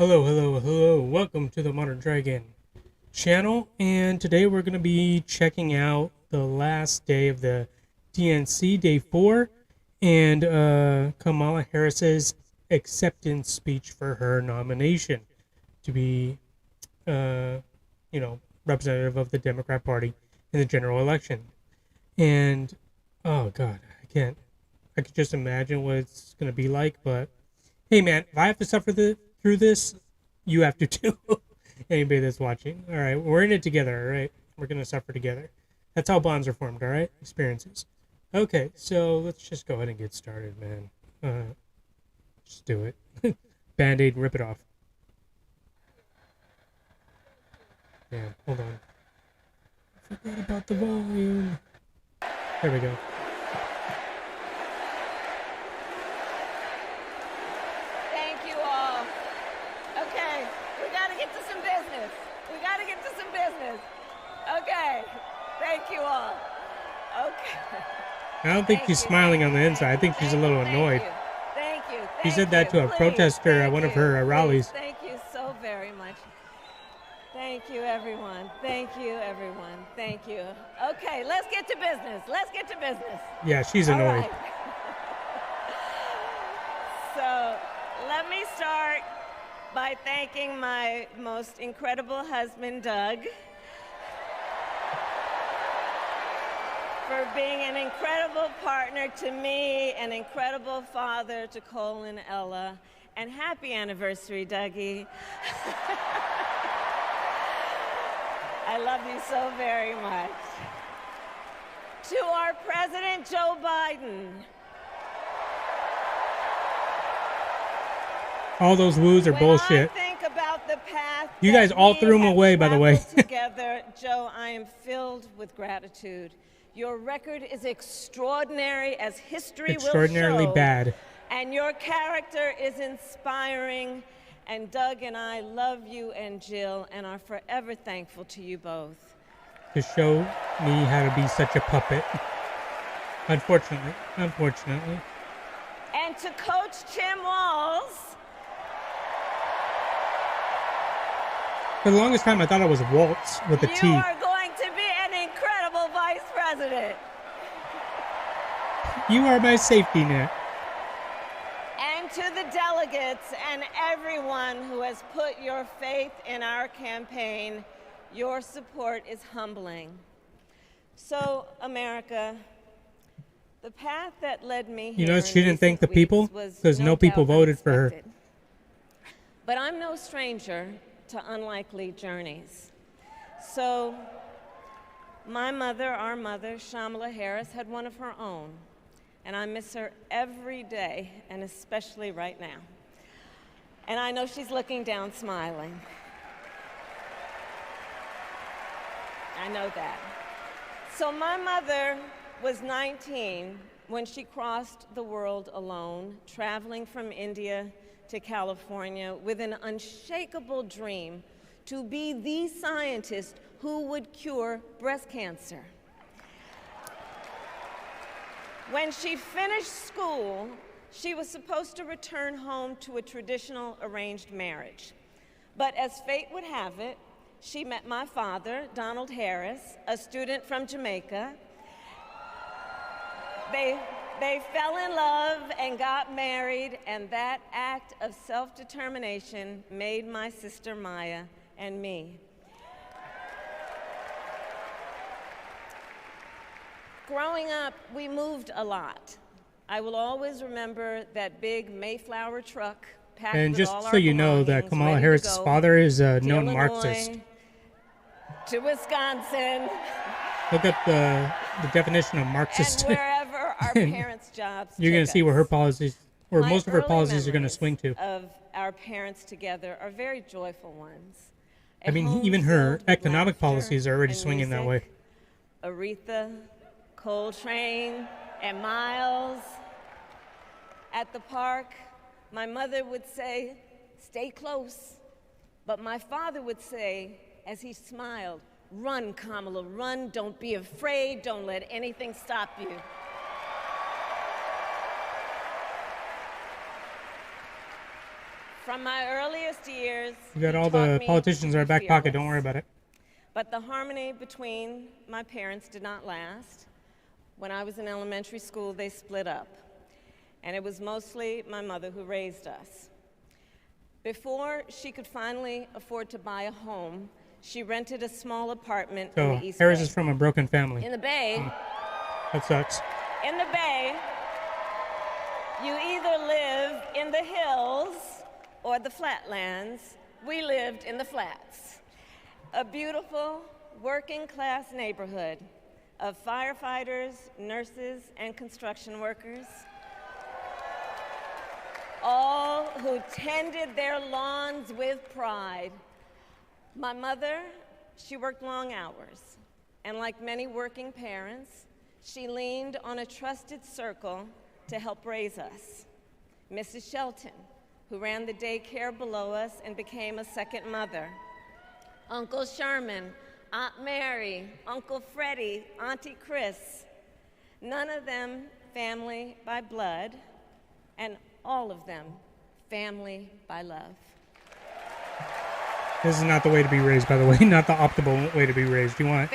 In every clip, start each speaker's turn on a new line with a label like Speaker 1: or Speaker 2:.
Speaker 1: Hello, hello, hello. Welcome to the Modern Dragon channel. And today we're going to be checking out the last day of the DNC, day 4, and Kamala Harris's acceptance speech for her nomination to be, representative of the Democrat Party in the general election. And, oh, God, I could just imagine what it's going to be like, but hey, man, if I have to suffer through this, you have to too. Anybody that's watching. All right, we're in it together, all right? We're going to suffer together. That's how bonds are formed, all right? Experiences. Okay, so let's just go ahead and get started, man. Just do it. Band-Aid, rip it off. Yeah, hold on. I forgot about the volume. There we go.
Speaker 2: Thank you all. Okay, we gotta get to some business. Okay, thank you all. Okay.
Speaker 1: I don't think she's smiling on the inside. I think she's a little annoyed.
Speaker 2: Thank you.
Speaker 1: She said that to a protester at one of her rallies.
Speaker 2: Thank you so very much. Thank you, everyone. Thank you. Okay, let's get to business.
Speaker 1: Yeah, she's annoyed.
Speaker 2: Right. So, let me start by thanking my most incredible husband, Doug, for being an incredible partner to me, an incredible father to Cole and Ella, and happy anniversary, Dougie. I love you so very much. To our President, Joe Biden.
Speaker 1: All those woos are bullshit.
Speaker 2: When I think about the path
Speaker 1: you guys all threw him away, by the way.
Speaker 2: Together, Joe, I am filled with gratitude. Your record is extraordinary, as history
Speaker 1: extraordinarily
Speaker 2: will show,
Speaker 1: bad.
Speaker 2: And your character is inspiring. And Doug and I love you and Jill and are forever thankful to you both.
Speaker 1: To show me how to be such a puppet. Unfortunately.
Speaker 2: And to Coach Tim Walz.
Speaker 1: For the longest time, I thought it was Waltz with a T.
Speaker 2: You are going to be an incredible vice president.
Speaker 1: You are my safety net.
Speaker 2: And to the delegates and everyone who has put your faith in our campaign, your support is humbling. So, America, the path that led me here,
Speaker 1: you know, she didn't thank the people because no people voted for her.
Speaker 2: But I'm no stranger to unlikely journeys. So, our mother, Kamala Harris, had one of her own. And I miss her every day, and especially right now. And I know she's looking down smiling. I know that. So my mother was 19 when she crossed the world alone, traveling from India to California with an unshakable dream to be the scientist who would cure breast cancer. When she finished school, she was supposed to return home to a traditional arranged marriage. But as fate would have it, she met my father, Donald Harris, a student from Jamaica. They fell in love and got married, and that act of self-determination made my sister Maya and me. Growing up, we moved a lot. I will always remember that big Mayflower truck packed
Speaker 1: and
Speaker 2: with
Speaker 1: just
Speaker 2: all
Speaker 1: so
Speaker 2: our
Speaker 1: you know that Kamala Harris's father is a known Marxist.
Speaker 2: To Wisconsin.
Speaker 1: Look up the definition of Marxist.
Speaker 2: And wherever our parents' jobs
Speaker 1: You're going to see where her policies, or most of her
Speaker 2: early
Speaker 1: policies are going to swing to.
Speaker 2: Of our parents together are very joyful ones.
Speaker 1: I mean, even her economic policies are already swinging that way.
Speaker 2: Aretha, Coltrane, and Miles. At the park, my mother would say, "Stay close." But my father would say, as he smiled, "Run, Kamala, run. Don't be afraid. Don't let anything stop you." From my earliest years,
Speaker 1: We got
Speaker 2: he
Speaker 1: all
Speaker 2: taught
Speaker 1: the
Speaker 2: me
Speaker 1: politicians
Speaker 2: to
Speaker 1: in our
Speaker 2: be
Speaker 1: back pocket. Don't
Speaker 2: fearless.
Speaker 1: worry about it.
Speaker 2: But the harmony between my parents did not last. When I was in elementary school, they split up. And it was mostly my mother who raised us. Before she could finally afford to buy a home, she rented a small apartment in
Speaker 1: So
Speaker 2: the East
Speaker 1: Harris
Speaker 2: Bay.
Speaker 1: is from a broken family.
Speaker 2: In the Bay,
Speaker 1: That sucks.
Speaker 2: in the Bay, you either live in the hills or the flatlands. We lived in the flats. A beautiful working class neighborhood of firefighters, nurses, and construction workers, all who tended their lawns with pride. My mother, she worked long hours, and like many working parents, she leaned on a trusted circle to help raise us. Mrs. Shelton, who ran the daycare below us and became a second mother. Uncle Sherman, Aunt Mary, Uncle Freddie, Auntie Chris. None of them family by blood, and all of them family by love.
Speaker 1: This is not the way to be raised, by the way. Not the optimal way to be raised. You want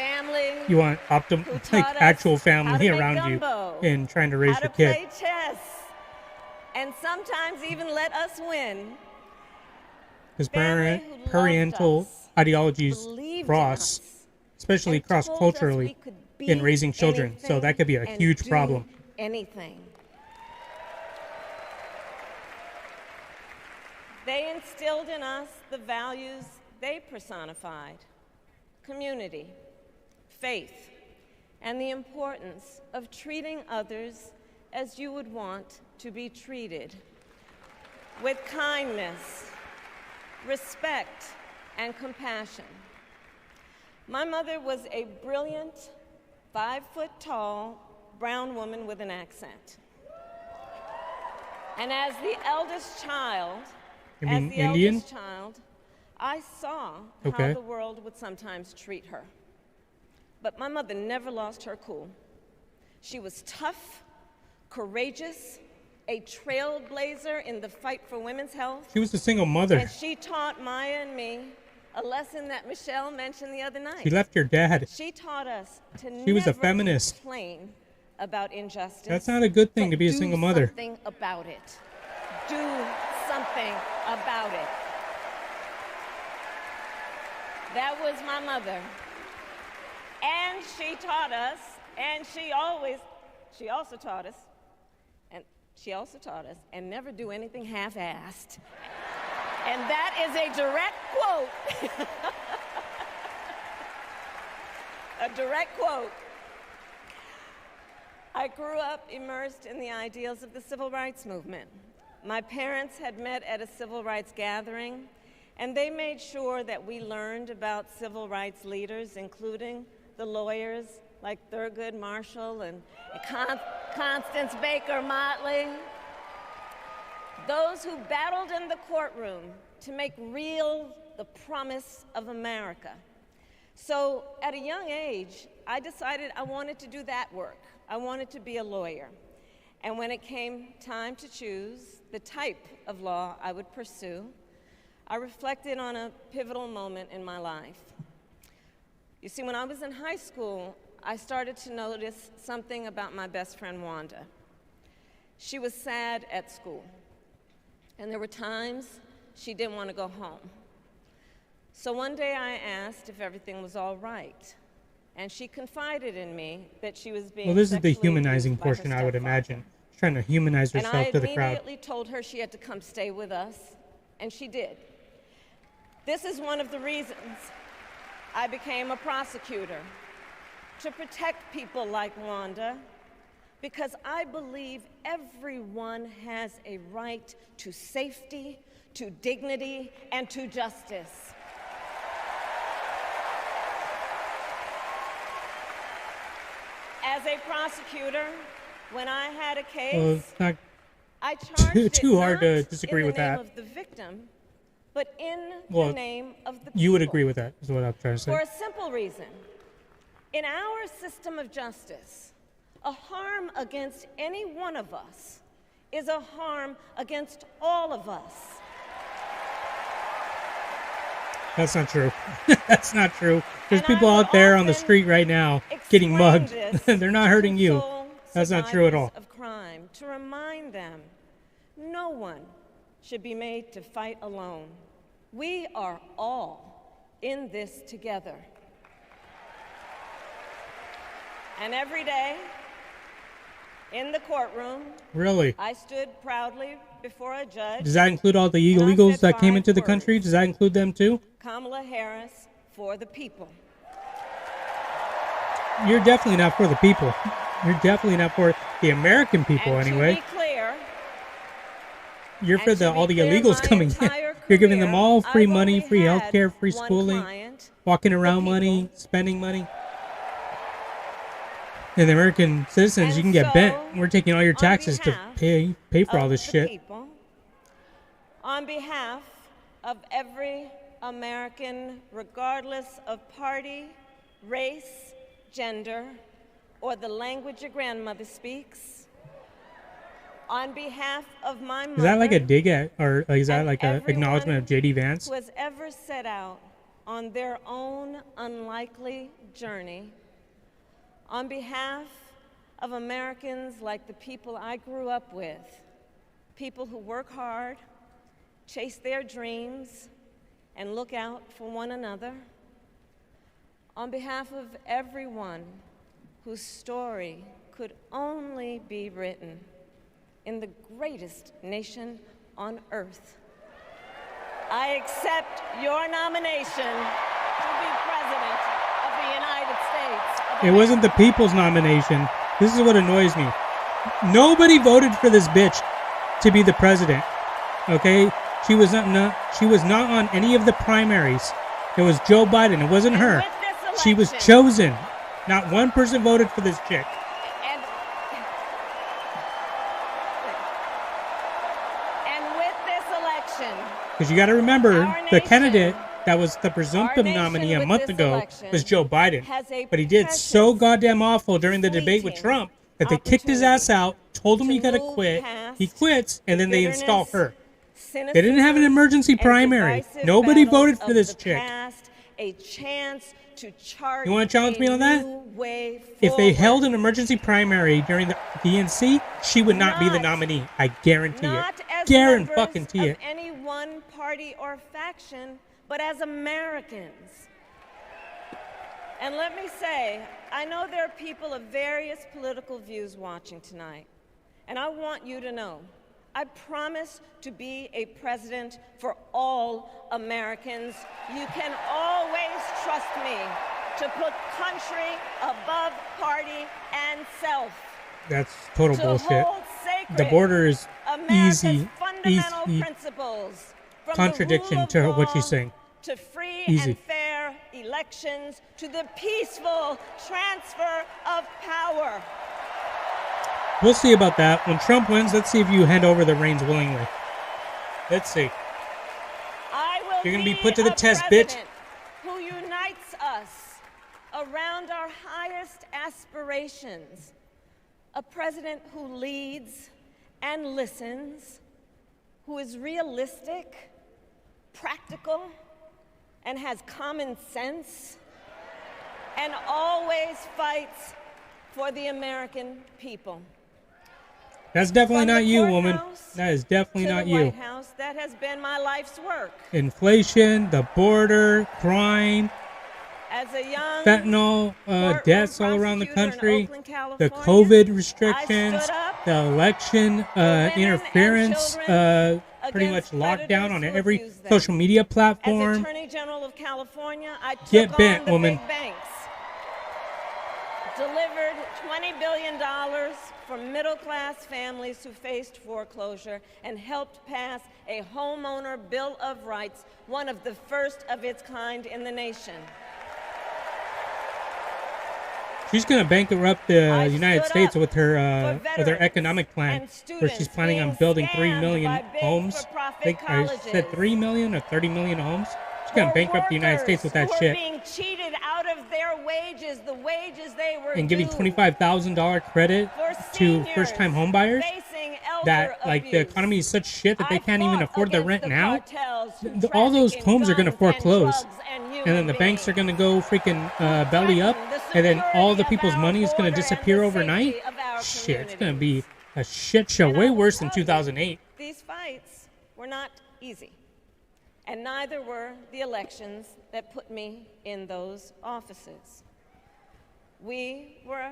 Speaker 2: Who
Speaker 1: like
Speaker 2: taught us
Speaker 1: actual
Speaker 2: how to
Speaker 1: family
Speaker 2: make
Speaker 1: around
Speaker 2: gumbo,
Speaker 1: you and trying to raise
Speaker 2: how
Speaker 1: your
Speaker 2: to
Speaker 1: kid.
Speaker 2: play chess, and sometimes even let us win.
Speaker 1: Because
Speaker 2: Family who loved
Speaker 1: parental
Speaker 2: us,
Speaker 1: ideologies
Speaker 2: believed in
Speaker 1: cross,
Speaker 2: us,
Speaker 1: especially
Speaker 2: and told us
Speaker 1: cross-culturally,
Speaker 2: we could be
Speaker 1: in raising children. So that could be a
Speaker 2: anything
Speaker 1: huge
Speaker 2: and
Speaker 1: problem.
Speaker 2: do anything. They instilled in us the values they personified: community, faith, and the importance of treating others as you would want to be treated, with kindness, respect, and compassion. My mother was a brilliant, 5-foot-tall, brown woman with an accent. And as the eldest child,
Speaker 1: You mean Indian?
Speaker 2: I saw
Speaker 1: Okay.
Speaker 2: how the world would sometimes treat her. But my mother never lost her cool. She was tough, courageous, a trailblazer in the fight for women's health.
Speaker 1: She was a single mother.
Speaker 2: And she taught Maya and me a lesson that Michelle mentioned the other night.
Speaker 1: She left your dad.
Speaker 2: She taught us to
Speaker 1: She was a
Speaker 2: never
Speaker 1: feminist.
Speaker 2: complain about injustice.
Speaker 1: That's not a good thing
Speaker 2: but
Speaker 1: to be a
Speaker 2: do
Speaker 1: single mother.
Speaker 2: something about it. Do something about it. That was my mother. And she taught us, and she also taught us, and never do anything half-assed. And that is a direct quote. A direct quote. I grew up immersed in the ideals of the civil rights movement. My parents had met at a civil rights gathering, and they made sure that we learned about civil rights leaders, including the lawyers like Thurgood Marshall and Constance Baker Motley, those who battled in the courtroom to make real the promise of America. So at a young age, I decided I wanted to do that work. I wanted to be a lawyer. And when it came time to choose the type of law I would pursue, I reflected on a pivotal moment in my life. You see, when I was in high school, I started to notice something about my best friend, Wanda. She was sad at school, and there were times she didn't want to go home. So one day I asked if everything was all right, and she confided in me that she was being
Speaker 1: Well, this is the
Speaker 2: sexually
Speaker 1: humanizing
Speaker 2: abused by her
Speaker 1: portion, I would
Speaker 2: stepfather.
Speaker 1: imagine. She's trying to humanize
Speaker 2: And I
Speaker 1: herself to the crowd.
Speaker 2: immediately told her she had to come stay with us, and she did. This is one of the reasons I became a prosecutor, to protect people like Wanda, because I believe everyone has a right to safety, to dignity, and to justice. As a prosecutor, when I had a case,
Speaker 1: Well, it's not
Speaker 2: I charged
Speaker 1: too
Speaker 2: it
Speaker 1: hard to
Speaker 2: not
Speaker 1: disagree
Speaker 2: in
Speaker 1: with
Speaker 2: the name
Speaker 1: that.
Speaker 2: of the victim, but in
Speaker 1: Well,
Speaker 2: the name of the people.
Speaker 1: You would agree with that, is what I'm trying to say.
Speaker 2: For a simple reason. In our system of justice, a harm against any one of us is a harm against all of us.
Speaker 1: That's not true. That's not true. There's
Speaker 2: And
Speaker 1: people
Speaker 2: I would
Speaker 1: out there on the
Speaker 2: often
Speaker 1: street right now getting
Speaker 2: explain
Speaker 1: mugged.
Speaker 2: this
Speaker 1: They're not
Speaker 2: to
Speaker 1: hurting you.
Speaker 2: console
Speaker 1: That's not true at all.
Speaker 2: survivors of crime, to remind them no one should be made to fight alone. We are all in this together. And every day in the courtroom,
Speaker 1: Really?
Speaker 2: I stood proudly before a judge.
Speaker 1: Does that include all the
Speaker 2: And I
Speaker 1: illegals
Speaker 2: said
Speaker 1: that came
Speaker 2: 5
Speaker 1: into the
Speaker 2: words.
Speaker 1: country? Does that include them too?
Speaker 2: Kamala Harris for the people.
Speaker 1: You're definitely not for the people. You're definitely not for the American people,
Speaker 2: And
Speaker 1: anyway.
Speaker 2: to be clear,
Speaker 1: You're for
Speaker 2: and to
Speaker 1: all
Speaker 2: be
Speaker 1: the
Speaker 2: clear,
Speaker 1: illegals
Speaker 2: my
Speaker 1: coming in.
Speaker 2: entire
Speaker 1: You're giving them
Speaker 2: career,
Speaker 1: all free
Speaker 2: I've
Speaker 1: money,
Speaker 2: only
Speaker 1: free
Speaker 2: had
Speaker 1: healthcare, free
Speaker 2: one
Speaker 1: schooling,
Speaker 2: client,
Speaker 1: walking
Speaker 2: the
Speaker 1: around
Speaker 2: people.
Speaker 1: money, spending money. And the American citizens,
Speaker 2: And
Speaker 1: you can get
Speaker 2: so,
Speaker 1: bent. We're taking all your
Speaker 2: on
Speaker 1: taxes to
Speaker 2: behalf
Speaker 1: pay for all
Speaker 2: of
Speaker 1: this
Speaker 2: the
Speaker 1: shit.
Speaker 2: people, on behalf of every American, regardless of party, race, gender, or the language your grandmother speaks, on behalf of my mother,
Speaker 1: Is that like a dig at, or is that
Speaker 2: and
Speaker 1: like an acknowledgement of
Speaker 2: everyone
Speaker 1: J.D. Vance?
Speaker 2: who has ever set out on their own unlikely journey, on behalf of Americans like the people I grew up with, people who work hard, chase their dreams, and look out for one another, on behalf of everyone whose story could only be written in the greatest nation on earth, I accept your nomination to be President of the United States of
Speaker 1: It wasn't the
Speaker 2: America.
Speaker 1: people's nomination. This is what annoys me. Nobody voted for this bitch to be the president. Okay? She was not on any of the primaries. It was Joe Biden. It wasn't
Speaker 2: And
Speaker 1: her.
Speaker 2: with this
Speaker 1: She was
Speaker 2: election-
Speaker 1: chosen. Not one person voted for this chick.
Speaker 2: And with this election,
Speaker 1: Because you got to remember,
Speaker 2: Our
Speaker 1: the
Speaker 2: nation-
Speaker 1: candidate that was the
Speaker 2: our
Speaker 1: presumptive
Speaker 2: nation
Speaker 1: nominee a
Speaker 2: with
Speaker 1: month
Speaker 2: this
Speaker 1: ago
Speaker 2: election
Speaker 1: was Joe Biden.
Speaker 2: has a
Speaker 1: But he did so
Speaker 2: precious,
Speaker 1: goddamn awful during the debate with
Speaker 2: fleeting
Speaker 1: Trump that they kicked his ass out, told him
Speaker 2: to
Speaker 1: you got to
Speaker 2: move
Speaker 1: quit.
Speaker 2: past
Speaker 1: He quits, and then they
Speaker 2: bitterness,
Speaker 1: install her.
Speaker 2: cynicism,
Speaker 1: They didn't have an emergency
Speaker 2: and
Speaker 1: primary.
Speaker 2: divisive
Speaker 1: Nobody
Speaker 2: battles
Speaker 1: voted for
Speaker 2: of
Speaker 1: this
Speaker 2: the
Speaker 1: chick.
Speaker 2: past, a chance to chart
Speaker 1: You wanna challenge
Speaker 2: a
Speaker 1: me on that?
Speaker 2: new way
Speaker 1: If they
Speaker 2: forward.
Speaker 1: held an emergency primary during the DNC, she would not be the
Speaker 2: Not-
Speaker 1: nominee. I guarantee
Speaker 2: not
Speaker 1: it.
Speaker 2: as
Speaker 1: Guarantee
Speaker 2: members
Speaker 1: fucking
Speaker 2: of
Speaker 1: it.
Speaker 2: any one party or faction, but as Americans. And let me say, I know there are people of various political views watching tonight, and I want you to know, I promise to be a president for all Americans. You can always trust me to put country above party and self.
Speaker 1: That's total
Speaker 2: To
Speaker 1: bullshit.
Speaker 2: hold sacred
Speaker 1: The border is
Speaker 2: America's
Speaker 1: easy,
Speaker 2: fundamental
Speaker 1: easy
Speaker 2: principles, from
Speaker 1: contradiction
Speaker 2: the rule
Speaker 1: to
Speaker 2: of
Speaker 1: what
Speaker 2: law
Speaker 1: she's saying.
Speaker 2: to free
Speaker 1: Easy.
Speaker 2: and fair elections, to the peaceful transfer of power.
Speaker 1: We'll see about that. When Trump wins, let's see if you hand over the reins willingly. Let's see.
Speaker 2: I will
Speaker 1: You're gonna be put to the
Speaker 2: a
Speaker 1: test, bitch.
Speaker 2: president who unites us around our highest aspirations. A president who leads and listens, who is realistic, practical, and has common sense, and always fights for the American people.
Speaker 1: That's definitely
Speaker 2: From the
Speaker 1: not you, woman.
Speaker 2: courthouse
Speaker 1: That is definitely
Speaker 2: to
Speaker 1: not
Speaker 2: the
Speaker 1: you.
Speaker 2: White House, that has been my life's work.
Speaker 1: Inflation, the border, crime,
Speaker 2: As a young
Speaker 1: fentanyl
Speaker 2: courtroom
Speaker 1: deaths all around the
Speaker 2: prosecutor in
Speaker 1: country,
Speaker 2: Oakland,
Speaker 1: the
Speaker 2: California,
Speaker 1: COVID restrictions,
Speaker 2: stood up
Speaker 1: the election
Speaker 2: women and
Speaker 1: interference,
Speaker 2: children
Speaker 1: pretty much
Speaker 2: against
Speaker 1: lockdown on
Speaker 2: predators who
Speaker 1: every
Speaker 2: abuse them.
Speaker 1: social media
Speaker 2: As
Speaker 1: platform.
Speaker 2: Attorney General of California, I took
Speaker 1: Get
Speaker 2: on
Speaker 1: bent,
Speaker 2: the
Speaker 1: woman.
Speaker 2: big banks, delivered $20 billion for middle-class families who faced foreclosure, and helped pass a homeowner Bill of Rights, one of the first of its kind in the nation.
Speaker 1: She's going to bankrupt the
Speaker 2: I
Speaker 1: United
Speaker 2: stood
Speaker 1: States
Speaker 2: up
Speaker 1: with her
Speaker 2: for
Speaker 1: with her economic plan,
Speaker 2: and
Speaker 1: where she's
Speaker 2: students
Speaker 1: planning on
Speaker 2: being
Speaker 1: building 3
Speaker 2: scammed
Speaker 1: million
Speaker 2: by big
Speaker 1: homes.
Speaker 2: for-profit
Speaker 1: I think I said
Speaker 2: colleges.
Speaker 1: 3 million or 30 million homes. She's going to bankrupt the United States with that
Speaker 2: who are
Speaker 1: shit
Speaker 2: being cheated out of their wages, the wages they were
Speaker 1: and giving
Speaker 2: due.
Speaker 1: $25,000 credit
Speaker 2: For
Speaker 1: to
Speaker 2: seniors
Speaker 1: first-time home buyers.
Speaker 2: facing
Speaker 1: that like the
Speaker 2: abuse.
Speaker 1: economy is such shit that they
Speaker 2: I
Speaker 1: can't even
Speaker 2: fought
Speaker 1: afford their
Speaker 2: against
Speaker 1: rent
Speaker 2: the
Speaker 1: now.
Speaker 2: cartels who
Speaker 1: All those
Speaker 2: traffic in
Speaker 1: homes are going to
Speaker 2: guns and
Speaker 1: foreclose,
Speaker 2: drugs and
Speaker 1: and
Speaker 2: human
Speaker 1: then the banks are
Speaker 2: beings.
Speaker 1: going to go freaking belly up, and then all the people's money is going to disappear overnight. Shit, it's going to be a shit show,
Speaker 2: And
Speaker 1: way
Speaker 2: I will
Speaker 1: worse than
Speaker 2: tell you,
Speaker 1: 2008.
Speaker 2: These fights were not easy, and neither were the elections that put me in those offices. We were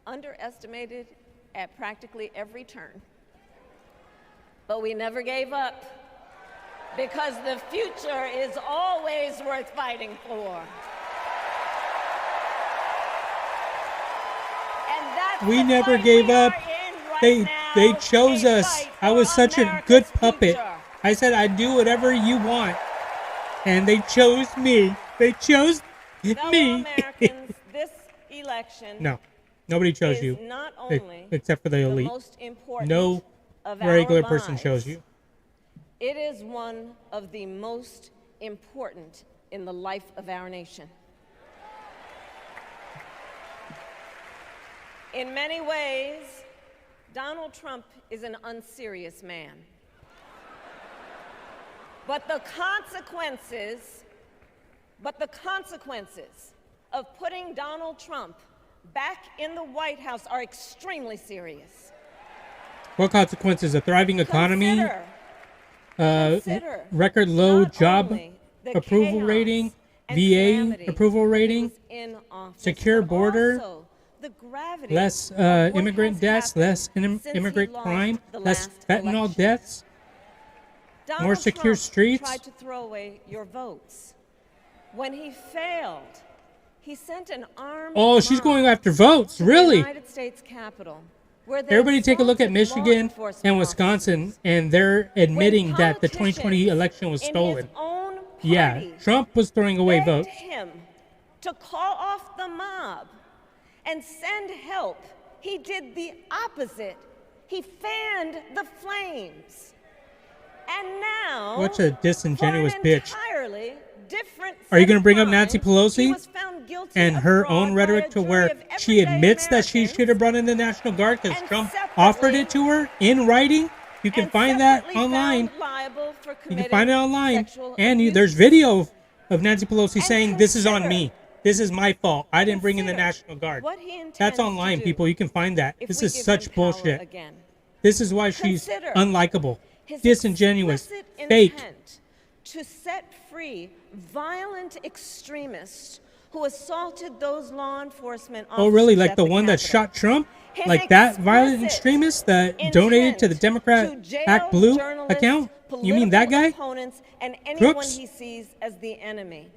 Speaker 2: underestimated at practically every turn, but we never gave up because the future is always worth fighting for. And that's
Speaker 1: We
Speaker 2: the
Speaker 1: never
Speaker 2: fight
Speaker 1: gave
Speaker 2: we are
Speaker 1: up.
Speaker 2: in right
Speaker 1: They
Speaker 2: now,
Speaker 1: chose
Speaker 2: a
Speaker 1: us.
Speaker 2: fight
Speaker 1: I
Speaker 2: for
Speaker 1: was such a
Speaker 2: America's
Speaker 1: good puppet.
Speaker 2: future.
Speaker 1: I said I'd do whatever you want, and they chose me. They chose
Speaker 2: Fellow
Speaker 1: me.
Speaker 2: Americans, this election
Speaker 1: No, nobody chose
Speaker 2: is
Speaker 1: you,
Speaker 2: not only
Speaker 1: except for the
Speaker 2: the
Speaker 1: elite.
Speaker 2: most important
Speaker 1: No
Speaker 2: of our
Speaker 1: regular person
Speaker 2: lives,
Speaker 1: chose you.
Speaker 2: it is one of the most important in the life of our nation. In many ways, Donald Trump is an unserious man. But the consequences of putting Donald Trump back in the White House are extremely serious.
Speaker 1: What consequences? A thriving economy,
Speaker 2: Consider
Speaker 1: record low
Speaker 2: not
Speaker 1: job
Speaker 2: only the
Speaker 1: approval
Speaker 2: chaos
Speaker 1: rating,
Speaker 2: and
Speaker 1: VA
Speaker 2: calamity
Speaker 1: approval
Speaker 2: when he
Speaker 1: rating,
Speaker 2: was in office,
Speaker 1: secure
Speaker 2: but
Speaker 1: border,
Speaker 2: also the gravity
Speaker 1: less
Speaker 2: of what
Speaker 1: immigrant
Speaker 2: has
Speaker 1: deaths,
Speaker 2: happened
Speaker 1: less
Speaker 2: since he
Speaker 1: immigrant
Speaker 2: lost
Speaker 1: crime,
Speaker 2: the
Speaker 1: less
Speaker 2: last
Speaker 1: fentanyl
Speaker 2: election.
Speaker 1: deaths,
Speaker 2: Donald
Speaker 1: more secure
Speaker 2: Trump
Speaker 1: streets.
Speaker 2: tried to throw away your votes. When he failed, he sent an armed
Speaker 1: Oh, she's
Speaker 2: mob
Speaker 1: going after votes,
Speaker 2: to the
Speaker 1: really?
Speaker 2: United States Capitol, where they
Speaker 1: Everybody take a look at
Speaker 2: assaulted law
Speaker 1: Michigan
Speaker 2: enforcement
Speaker 1: and Wisconsin,
Speaker 2: officers.
Speaker 1: and they're admitting
Speaker 2: When
Speaker 1: that the 2020 election was
Speaker 2: politicians in
Speaker 1: stolen.
Speaker 2: his own
Speaker 1: Yeah,
Speaker 2: party
Speaker 1: Trump was throwing away
Speaker 2: begged
Speaker 1: votes.
Speaker 2: him to call off the mob and send help, he did the opposite. He fanned the flames. And now,
Speaker 1: What a disingenuous
Speaker 2: for an
Speaker 1: bitch.
Speaker 2: entirely different
Speaker 1: Are you
Speaker 2: set
Speaker 1: going to
Speaker 2: of
Speaker 1: bring up Nancy
Speaker 2: crimes, he
Speaker 1: Pelosi
Speaker 2: was found guilty
Speaker 1: and
Speaker 2: of
Speaker 1: her
Speaker 2: fraud
Speaker 1: own
Speaker 2: by
Speaker 1: rhetoric
Speaker 2: a
Speaker 1: to
Speaker 2: jury
Speaker 1: where
Speaker 2: of
Speaker 1: she
Speaker 2: everyday
Speaker 1: admits that she
Speaker 2: Americans,
Speaker 1: should have brought in the National Guard because
Speaker 2: and
Speaker 1: Trump
Speaker 2: separately-
Speaker 1: offered it to her in writing? You can
Speaker 2: and
Speaker 1: find that
Speaker 2: separately
Speaker 1: online.
Speaker 2: found liable for
Speaker 1: You can
Speaker 2: committing
Speaker 1: find it online.
Speaker 2: sexual
Speaker 1: And
Speaker 2: abuse.
Speaker 1: there's video of Nancy Pelosi
Speaker 2: And
Speaker 1: saying, "This is on
Speaker 2: consider-
Speaker 1: me. This is my fault. I didn't bring in the
Speaker 2: Consider
Speaker 1: National Guard."
Speaker 2: what he intends
Speaker 1: That's
Speaker 2: to
Speaker 1: online,
Speaker 2: do
Speaker 1: people. You can find that.
Speaker 2: if
Speaker 1: This
Speaker 2: we
Speaker 1: is
Speaker 2: give
Speaker 1: such
Speaker 2: him power
Speaker 1: bullshit.
Speaker 2: again.
Speaker 1: This is why she's
Speaker 2: Consider
Speaker 1: unlikable,
Speaker 2: His
Speaker 1: disingenuous,
Speaker 2: explicit
Speaker 1: fake.
Speaker 2: intent to set free violent extremists who assaulted those law enforcement officers.
Speaker 1: Oh, really? Like
Speaker 2: at
Speaker 1: the one that
Speaker 2: Capitol.
Speaker 1: shot Trump?
Speaker 2: His
Speaker 1: Like that violent
Speaker 2: explicit
Speaker 1: extremist that
Speaker 2: intent
Speaker 1: donated to the Democrat
Speaker 2: to jail
Speaker 1: Act Blue
Speaker 2: journalists,
Speaker 1: account? You mean that
Speaker 2: political
Speaker 1: guy?
Speaker 2: opponents, and anyone
Speaker 1: Crooks?
Speaker 2: he sees as the enemy.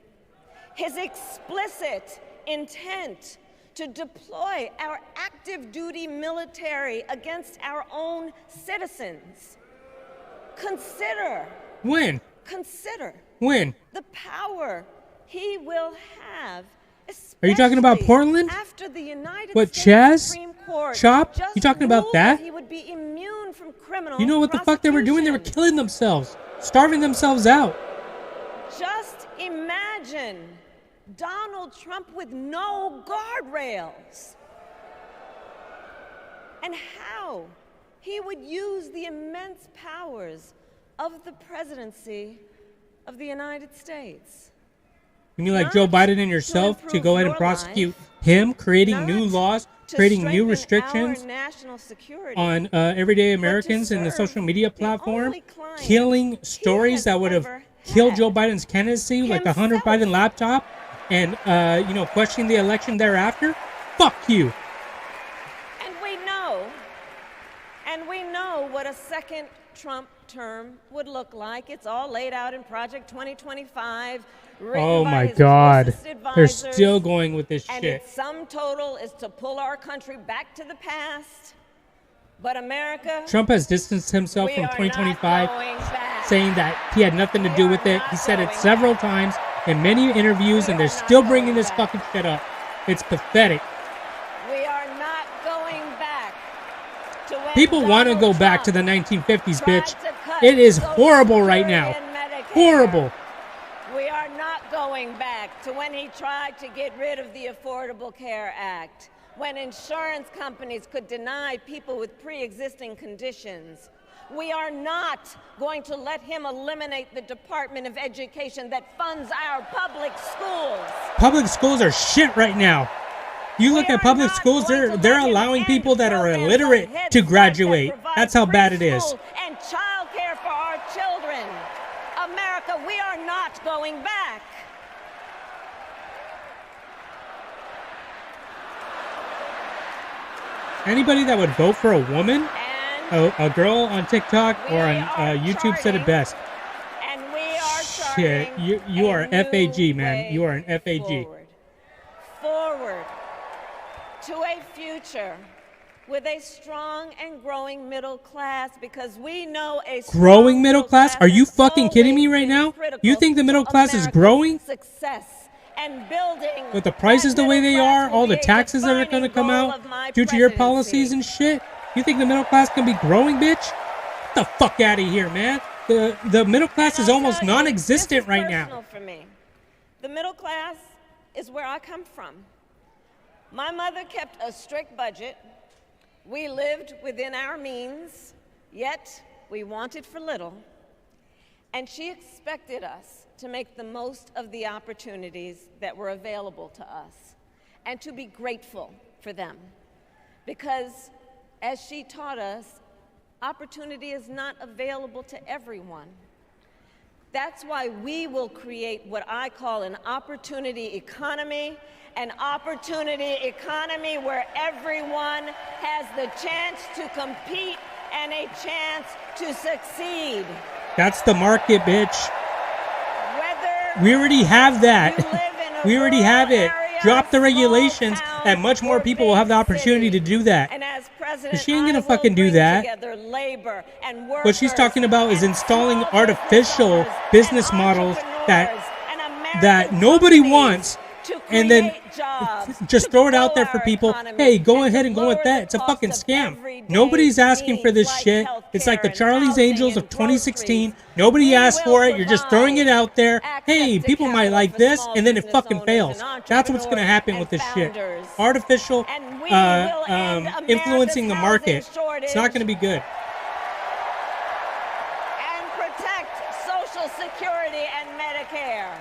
Speaker 2: His explicit intent to deploy our active duty military against our own citizens. Consider
Speaker 1: When? When?
Speaker 2: the power he will have.
Speaker 1: Are you talking about
Speaker 2: especially
Speaker 1: Portland?
Speaker 2: After the United
Speaker 1: What,
Speaker 2: States
Speaker 1: Chaz?
Speaker 2: Supreme Court
Speaker 1: Chop?
Speaker 2: just
Speaker 1: You talking about
Speaker 2: ruled
Speaker 1: that?
Speaker 2: He would be immune from criminal
Speaker 1: You know what the fuck they were doing? They were
Speaker 2: prosecution.
Speaker 1: killing themselves, starving themselves out.
Speaker 2: Just imagine Donald Trump with no guardrails. And how he would use the immense powers of the presidency of the United States.
Speaker 1: You mean like
Speaker 2: Not
Speaker 1: Joe Biden and
Speaker 2: to
Speaker 1: yourself to
Speaker 2: improve
Speaker 1: go ahead
Speaker 2: your
Speaker 1: and prosecute
Speaker 2: life,
Speaker 1: him, creating
Speaker 2: not
Speaker 1: new laws,
Speaker 2: to
Speaker 1: creating new
Speaker 2: strengthen
Speaker 1: restrictions
Speaker 2: our national security,
Speaker 1: on everyday
Speaker 2: but to
Speaker 1: Americans in the
Speaker 2: serve
Speaker 1: social media
Speaker 2: the
Speaker 1: platform,
Speaker 2: only client
Speaker 1: killing
Speaker 2: he
Speaker 1: stories
Speaker 2: has
Speaker 1: that would have
Speaker 2: ever
Speaker 1: killed
Speaker 2: had.
Speaker 1: Joe Biden's candidacy, like the Hunter
Speaker 2: Himself.
Speaker 1: Biden laptop, and questioning the election thereafter. Fuck you.
Speaker 2: And we know what a second Trump term would look like. It's all laid out in Project 2025. written
Speaker 1: Oh
Speaker 2: by
Speaker 1: my
Speaker 2: his
Speaker 1: God.
Speaker 2: closest
Speaker 1: They're
Speaker 2: advisors,
Speaker 1: still going with this
Speaker 2: and
Speaker 1: shit.
Speaker 2: its sum total is to pull our country back to the past. But America,
Speaker 1: Trump has distanced himself
Speaker 2: we
Speaker 1: from
Speaker 2: are
Speaker 1: 2025,
Speaker 2: not going back.
Speaker 1: saying that he had nothing to
Speaker 2: We
Speaker 1: do
Speaker 2: are
Speaker 1: with it.
Speaker 2: not
Speaker 1: He said it
Speaker 2: going
Speaker 1: several
Speaker 2: back.
Speaker 1: times in many interviews,
Speaker 2: We
Speaker 1: and they're
Speaker 2: are not
Speaker 1: still bringing
Speaker 2: going
Speaker 1: this
Speaker 2: back.
Speaker 1: fucking shit up. It's pathetic.
Speaker 2: We are not going back to when
Speaker 1: People want to
Speaker 2: Donald
Speaker 1: go back to
Speaker 2: Trump
Speaker 1: the 1950s,
Speaker 2: tried
Speaker 1: bitch.
Speaker 2: to cut
Speaker 1: It is
Speaker 2: Social
Speaker 1: horrible right
Speaker 2: Security
Speaker 1: now.
Speaker 2: and Medicare.
Speaker 1: Horrible.
Speaker 2: We are not going back to when he tried to get rid of the Affordable Care Act. when insurance companies could deny people with pre-existing conditions. We are not going to let him eliminate the Department of Education that funds our public schools.
Speaker 1: Public schools are shit right now. You look at public schools, they're allowing people that are illiterate to graduate. That's how bad it is.
Speaker 2: And childcare for our children. America, we are not going back.
Speaker 1: Anybody that would vote for a woman, a girl on TikTok or on YouTube said it best.
Speaker 2: And we are
Speaker 1: shit, you are FAG, man. You are an FAG.
Speaker 2: Forward to a future with a strong and growing middle class, because we know a
Speaker 1: growing middle class? Are you fucking kidding me right now? You think the middle class is growing?
Speaker 2: Success and building
Speaker 1: with the prices the way they are, all the taxes that are going to come out due to your policies and shit? You think the middle class can be growing, bitch? Get the fuck out of here, man. The middle class is almost non-existent right now.
Speaker 2: For me. The middle class is where I come from. My mother kept a strict budget. We lived within our means, yet we wanted for little. And she expected us to make the most of the opportunities that were available to us and to be grateful for them. Because, as she taught us, opportunity is not available to everyone. That's why we will create what I call an opportunity economy, an opportunity economy where everyone has the chance to compete and a chance to succeed.
Speaker 1: That's the market, bitch. We already have that. We already have it. Drop the regulations and much more people will have the opportunity to do that. But she ain't gonna fucking do that. What she's talking about is installing artificial business models that nobody wants, and then just throw it out there for people. Hey, go ahead and go with that. It's a fucking scam. Nobody's asking for this shit. It's like the Charlie's Angels of 2016. Nobody asked for it. You're just throwing it out there. Hey, people might like this, and then it fucking fails. That's what's gonna happen with this shit. Artificial influencing the market. It's not gonna be good.
Speaker 2: And protect Social Security and Medicare.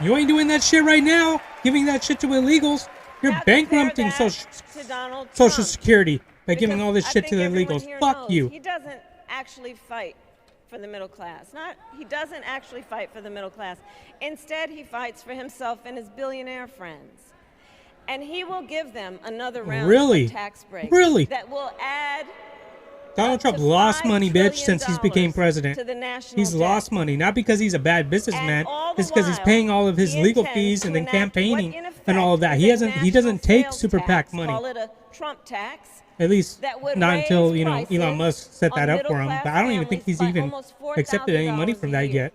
Speaker 1: You ain't doing that shit right now. Giving that shit to illegals. You're bankrupting Social Security by giving all this shit to the illegals. Fuck you.
Speaker 2: He doesn't actually fight for the middle class. He doesn't actually fight for the middle class. Instead, he fights for himself and his billionaire friends. And he will give them another round of tax breaks that will add.
Speaker 1: Donald Trump lost money, bitch, since he's became president. He's lost money, not because he's a bad businessman. It's because he's paying all of his legal fees and then campaigning and all of that. He doesn't take super PAC money.
Speaker 2: Call it a Trump tax.
Speaker 1: At least not until, Elon Musk set that up for him. But I don't even think he's even accepted any money from that yet.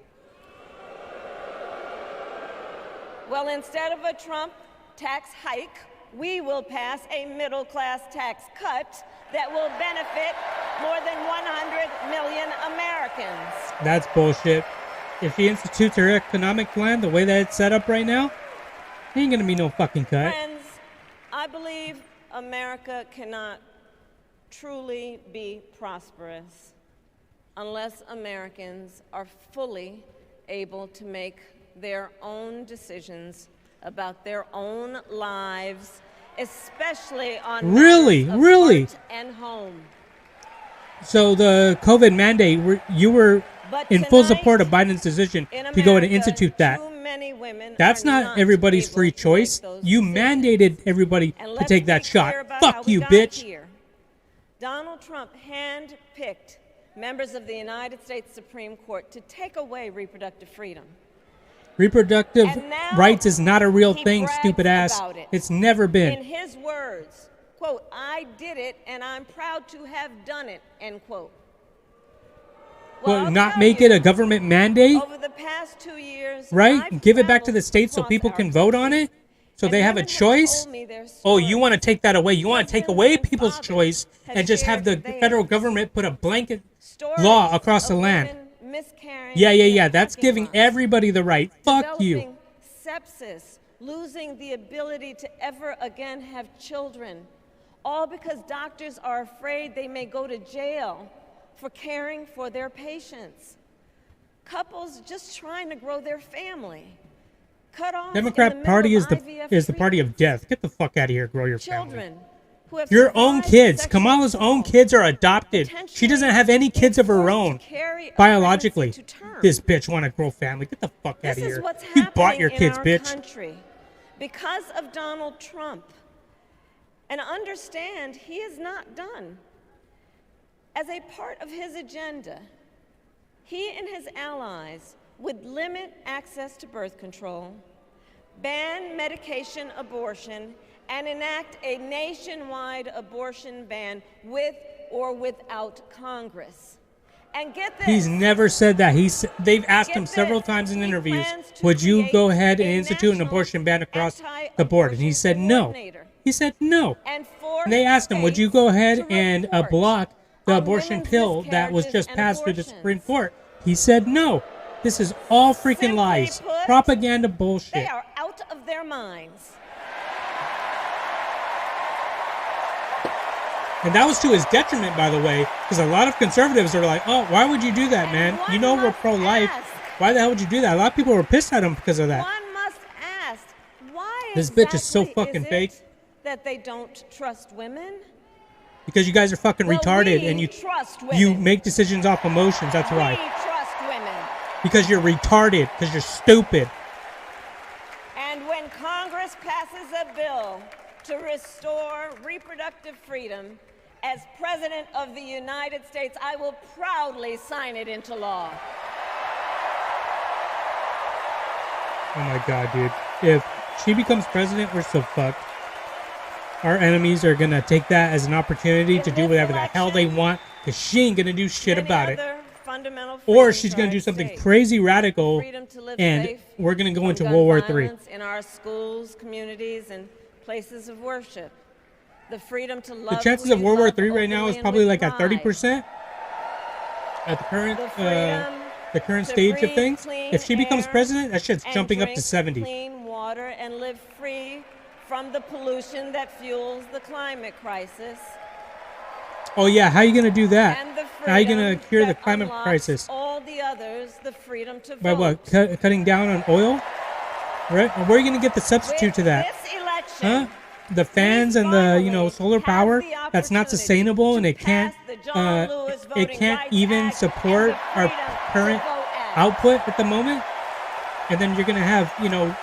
Speaker 2: Well, instead of a Trump tax hike, we will pass a middle-class tax cut that will benefit more than 100 million Americans.
Speaker 1: That's bullshit. If she institutes her economic plan the way that it's set up right now, there ain't gonna be no fucking cut.
Speaker 2: Friends, I believe America cannot truly be prosperous unless Americans are fully able to make their own decisions about their own lives, especially on
Speaker 1: really
Speaker 2: and home.
Speaker 1: So the COVID mandate, you were in full support of Biden's decision to go and institute that. That's not everybody's free choice. You mandated everybody to take that shot. Fuck you, bitch.
Speaker 2: Donald Trump handpicked members of the United States Supreme Court to take away reproductive freedom.
Speaker 1: Reproductive rights is not a real thing, stupid ass. It's never been.
Speaker 2: In his words, quote, "I did it and I'm proud to have done it," end quote.
Speaker 1: Well, not make it a government mandate?
Speaker 2: Over the past 2 years,
Speaker 1: right? Give it back to the states so people can vote on it? So they have a choice? Oh, you want to take that away? You want to take away people's choice and just have the federal government put a blanket law across the land? Yeah. That's giving everybody the right. Fuck you.
Speaker 2: Sepsis, losing the ability to ever again have children, all because doctors are afraid they may go to jail for caring for their patients. Couples just trying to grow their family. Cut off
Speaker 1: Democrat Party is the party of death. Get the fuck out of here, grow your
Speaker 2: children
Speaker 1: family.
Speaker 2: who have
Speaker 1: Your own kids.
Speaker 2: sexual
Speaker 1: Kamala's own
Speaker 2: assault,
Speaker 1: kids are adopted. She doesn't have any kids of her own. Biologically. This bitch want to grow family. Get the fuck out of
Speaker 2: This is
Speaker 1: here.
Speaker 2: what's
Speaker 1: You
Speaker 2: happening
Speaker 1: bought your
Speaker 2: in
Speaker 1: kids,
Speaker 2: our
Speaker 1: bitch.
Speaker 2: country because of Donald Trump. And understand, he is not done. As a part of his agenda, he and his allies would limit access to birth control, ban medication abortion, and enact a nationwide abortion ban with or without Congress. And get this.
Speaker 1: He's never said that. They've asked him
Speaker 2: Get
Speaker 1: several
Speaker 2: this.
Speaker 1: times in
Speaker 2: He
Speaker 1: interviews,
Speaker 2: plans to
Speaker 1: would you
Speaker 2: create
Speaker 1: go ahead and
Speaker 2: a
Speaker 1: institute an
Speaker 2: national
Speaker 1: abortion ban across the board? And he said no.
Speaker 2: coordinator
Speaker 1: He said no.
Speaker 2: and force
Speaker 1: And they asked him, would you go ahead
Speaker 2: states to
Speaker 1: and
Speaker 2: report
Speaker 1: block the
Speaker 2: on
Speaker 1: abortion
Speaker 2: women's
Speaker 1: pill that was
Speaker 2: miscarriages
Speaker 1: just
Speaker 2: and
Speaker 1: passed through the
Speaker 2: abortions.
Speaker 1: Supreme Court? He said no. This is all freaking
Speaker 2: Simply
Speaker 1: lies.
Speaker 2: put,
Speaker 1: Propaganda
Speaker 2: They
Speaker 1: bullshit.
Speaker 2: are out of their minds.
Speaker 1: And that was to his detriment, by the way, because a lot of conservatives are like, oh, why would you do that, man?
Speaker 2: And
Speaker 1: You know
Speaker 2: one
Speaker 1: we're
Speaker 2: must
Speaker 1: pro-life.
Speaker 2: ask.
Speaker 1: Why the hell would you do that? A lot of people were pissed at him because of that.
Speaker 2: One must ask, why
Speaker 1: This bitch is so
Speaker 2: exactly
Speaker 1: fucking
Speaker 2: it
Speaker 1: fake.
Speaker 2: that they don't trust women?
Speaker 1: Because you guys are fucking
Speaker 2: Well,
Speaker 1: retarded
Speaker 2: we
Speaker 1: and
Speaker 2: trust women.
Speaker 1: you make decisions off emotions. That's
Speaker 2: We
Speaker 1: why.
Speaker 2: trust women.
Speaker 1: Because you're retarded. Because you're stupid.
Speaker 2: And when Congress passes a bill to restore reproductive freedom, as President of the United States, I will proudly sign it into law.
Speaker 1: Oh my god, dude. If she becomes president, we're so fucked. Our enemies are gonna take that as an opportunity to do whatever the hell they want, because she ain't gonna do shit
Speaker 2: Many
Speaker 1: about it.
Speaker 2: other fundamental
Speaker 1: Or
Speaker 2: freedoms
Speaker 1: she's
Speaker 2: are
Speaker 1: gonna do
Speaker 2: at
Speaker 1: something
Speaker 2: stake.
Speaker 1: crazy radical,
Speaker 2: Freedom to live
Speaker 1: and
Speaker 2: safe
Speaker 1: we're gonna go
Speaker 2: from
Speaker 1: into
Speaker 2: gun
Speaker 1: World War III.
Speaker 2: violence in our schools, communities, and places of worship. The freedom to love.
Speaker 1: The chances
Speaker 2: who
Speaker 1: of
Speaker 2: you
Speaker 1: World War
Speaker 2: love
Speaker 1: III right now
Speaker 2: openly
Speaker 1: is
Speaker 2: and
Speaker 1: probably
Speaker 2: with
Speaker 1: like at
Speaker 2: pride.
Speaker 1: 30%. At
Speaker 2: The
Speaker 1: the current
Speaker 2: to
Speaker 1: stage of
Speaker 2: breathe
Speaker 1: things.
Speaker 2: clean
Speaker 1: If she becomes
Speaker 2: air
Speaker 1: president, that shit's
Speaker 2: and
Speaker 1: jumping up to
Speaker 2: drink
Speaker 1: 70.
Speaker 2: Clean water and live free from the pollution that fuels the climate crisis.
Speaker 1: Oh yeah, how you gonna do that?
Speaker 2: And the
Speaker 1: How you gonna
Speaker 2: freedom
Speaker 1: cure the
Speaker 2: that
Speaker 1: climate
Speaker 2: unlocks
Speaker 1: crisis?
Speaker 2: all the others, the freedom to
Speaker 1: By
Speaker 2: vote.
Speaker 1: what? Cutting down on oil? Right? Where are you gonna get the substitute
Speaker 2: With
Speaker 1: to that?
Speaker 2: this election,
Speaker 1: Huh? The fans and the solar
Speaker 2: have
Speaker 1: power
Speaker 2: the
Speaker 1: that's not
Speaker 2: opportunity
Speaker 1: sustainable and
Speaker 2: to
Speaker 1: it can't
Speaker 2: pass the John Lewis
Speaker 1: it
Speaker 2: Voting
Speaker 1: can't
Speaker 2: Rights
Speaker 1: even
Speaker 2: Act
Speaker 1: support
Speaker 2: and the
Speaker 1: our
Speaker 2: Freedom to
Speaker 1: current
Speaker 2: Vote Act.
Speaker 1: output at the moment. And then you're gonna have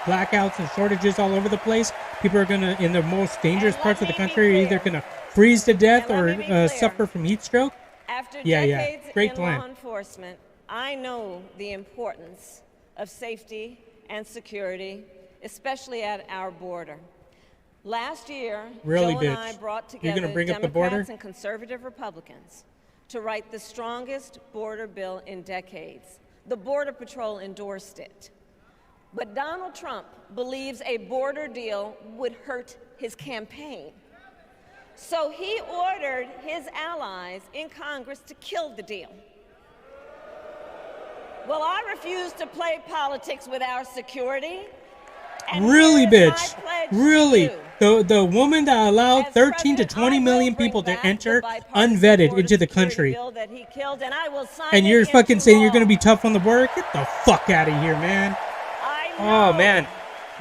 Speaker 1: blackouts and shortages all over the place. People are gonna in the most dangerous
Speaker 2: And
Speaker 1: parts of
Speaker 2: let
Speaker 1: the
Speaker 2: me be
Speaker 1: country are either
Speaker 2: clear.
Speaker 1: gonna freeze to death
Speaker 2: And
Speaker 1: or
Speaker 2: let me be clear.
Speaker 1: suffer from heat stroke.
Speaker 2: After
Speaker 1: Yeah.
Speaker 2: decades
Speaker 1: Great
Speaker 2: in
Speaker 1: plan.
Speaker 2: law enforcement, I know the importance of safety and security, especially at our border. Last year,
Speaker 1: Really,
Speaker 2: Joe and I
Speaker 1: bitch?
Speaker 2: brought
Speaker 1: You're
Speaker 2: together
Speaker 1: gonna bring up the
Speaker 2: Democrats
Speaker 1: border?
Speaker 2: and conservative Republicans to write the strongest border bill in decades. The Border Patrol endorsed it. But Donald Trump believes a border deal would hurt his campaign. So he ordered his allies in Congress to kill the deal. Well, I refuse to play politics with our security. And
Speaker 1: Really,
Speaker 2: here is my
Speaker 1: bitch?
Speaker 2: pledge to
Speaker 1: Really?
Speaker 2: you.
Speaker 1: The woman that allowed
Speaker 2: As
Speaker 1: 13 to
Speaker 2: president,
Speaker 1: 20
Speaker 2: I
Speaker 1: million
Speaker 2: will bring
Speaker 1: people to
Speaker 2: back the
Speaker 1: enter
Speaker 2: bipartisan
Speaker 1: unvetted
Speaker 2: border
Speaker 1: into the
Speaker 2: security
Speaker 1: country.
Speaker 2: bill that he killed, and I will sign
Speaker 1: And
Speaker 2: it
Speaker 1: you're
Speaker 2: into
Speaker 1: fucking saying you're
Speaker 2: law.
Speaker 1: gonna be tough on the border? Get the fuck out of here, man.
Speaker 2: I
Speaker 1: Oh
Speaker 2: know
Speaker 1: man,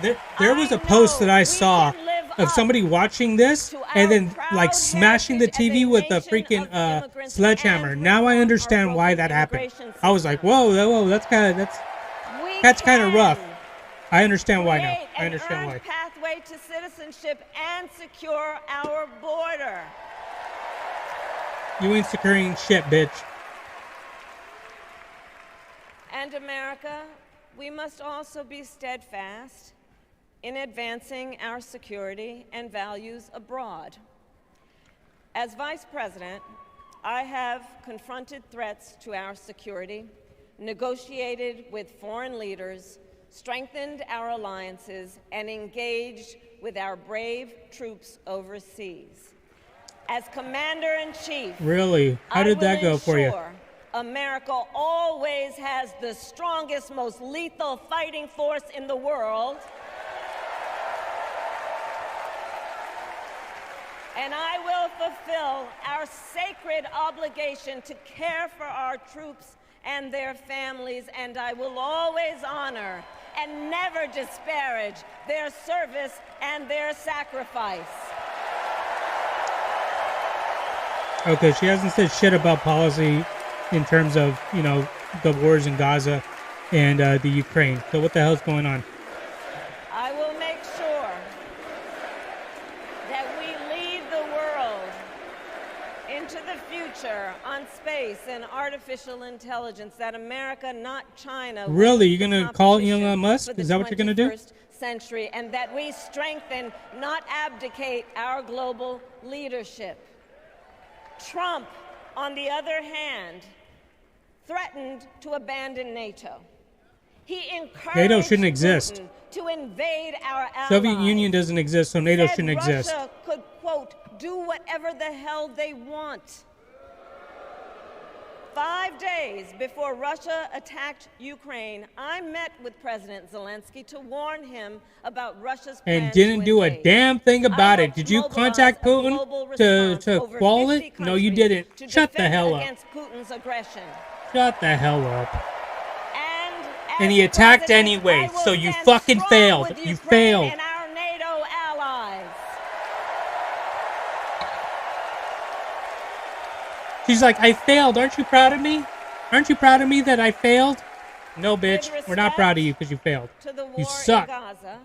Speaker 1: there was
Speaker 2: I
Speaker 1: a post that
Speaker 2: know
Speaker 1: I
Speaker 2: we
Speaker 1: saw
Speaker 2: can live
Speaker 1: of
Speaker 2: up
Speaker 1: somebody watching this
Speaker 2: to
Speaker 1: and
Speaker 2: our
Speaker 1: then
Speaker 2: proud
Speaker 1: like smashing the
Speaker 2: heritage as
Speaker 1: TV
Speaker 2: a
Speaker 1: with the
Speaker 2: nation
Speaker 1: freaking
Speaker 2: of immigrants
Speaker 1: sledgehammer.
Speaker 2: and
Speaker 1: Now I
Speaker 2: reform our
Speaker 1: understand why
Speaker 2: broken
Speaker 1: that happened.
Speaker 2: immigration
Speaker 1: I was like,
Speaker 2: system.
Speaker 1: whoa, that's kind of rough. I understand why now.
Speaker 2: Create
Speaker 1: I
Speaker 2: an
Speaker 1: understand why.
Speaker 2: earned pathway to citizenship and secure our border.
Speaker 1: You ain't securing shit, bitch.
Speaker 2: And America, we must also be steadfast in advancing our security and values abroad. As Vice President, I have confronted threats to our security, negotiated with foreign leaders, strengthened our alliances, and engaged with our brave troops overseas. As Commander-in-Chief,
Speaker 1: Really? How did that go for you?
Speaker 2: America always has the strongest, most lethal fighting force in the world. and I will fulfill our sacred obligation to care for our troops and their families, and I will always honor and never disparage their service and their sacrifice.
Speaker 1: Okay, she hasn't said shit about policy in terms of, you know, the wars in Gaza and the Ukraine. So what the hell's going on?
Speaker 2: I will make sure that we lead the world into the future on space and artificial intelligence, that America, not China.
Speaker 1: Really? You're going to call Elon Musk? Is that what you're going to do?
Speaker 2: Century, and that we strengthen, not abdicate, our global leadership. Trump, on the other hand, threatened to abandon NATO. He encouraged
Speaker 1: NATO shouldn't exist.
Speaker 2: Putin to invade our allies.
Speaker 1: Soviet Union doesn't exist, so NATO
Speaker 2: Said
Speaker 1: shouldn't exist.
Speaker 2: Russia could, quote, do whatever the hell they want. 5 days before Russia attacked Ukraine, I met with President Zelensky to warn him about Russia's plan
Speaker 1: And didn't
Speaker 2: to
Speaker 1: do a
Speaker 2: invade.
Speaker 1: damn thing about it. Did you
Speaker 2: mobilize
Speaker 1: contact
Speaker 2: a global
Speaker 1: Putin to
Speaker 2: response over
Speaker 1: quell
Speaker 2: 50
Speaker 1: it? No, you
Speaker 2: countries
Speaker 1: didn't.
Speaker 2: to
Speaker 1: Shut the
Speaker 2: defend
Speaker 1: hell up.
Speaker 2: against Putin's aggression.
Speaker 1: Shut the hell up.
Speaker 2: And
Speaker 1: he attacked
Speaker 2: president,
Speaker 1: anyway,
Speaker 2: I will
Speaker 1: so you
Speaker 2: stand
Speaker 1: fucking
Speaker 2: strong
Speaker 1: failed.
Speaker 2: with
Speaker 1: You
Speaker 2: Ukraine
Speaker 1: failed.
Speaker 2: and our NATO allies.
Speaker 1: She's like, I failed. Aren't you proud of me? Aren't you proud of me that I failed? No, bitch. We're not proud of you because you failed.
Speaker 2: To the war
Speaker 1: You suck.
Speaker 2: in Gaza,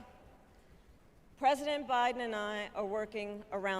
Speaker 2: President Biden and I are working around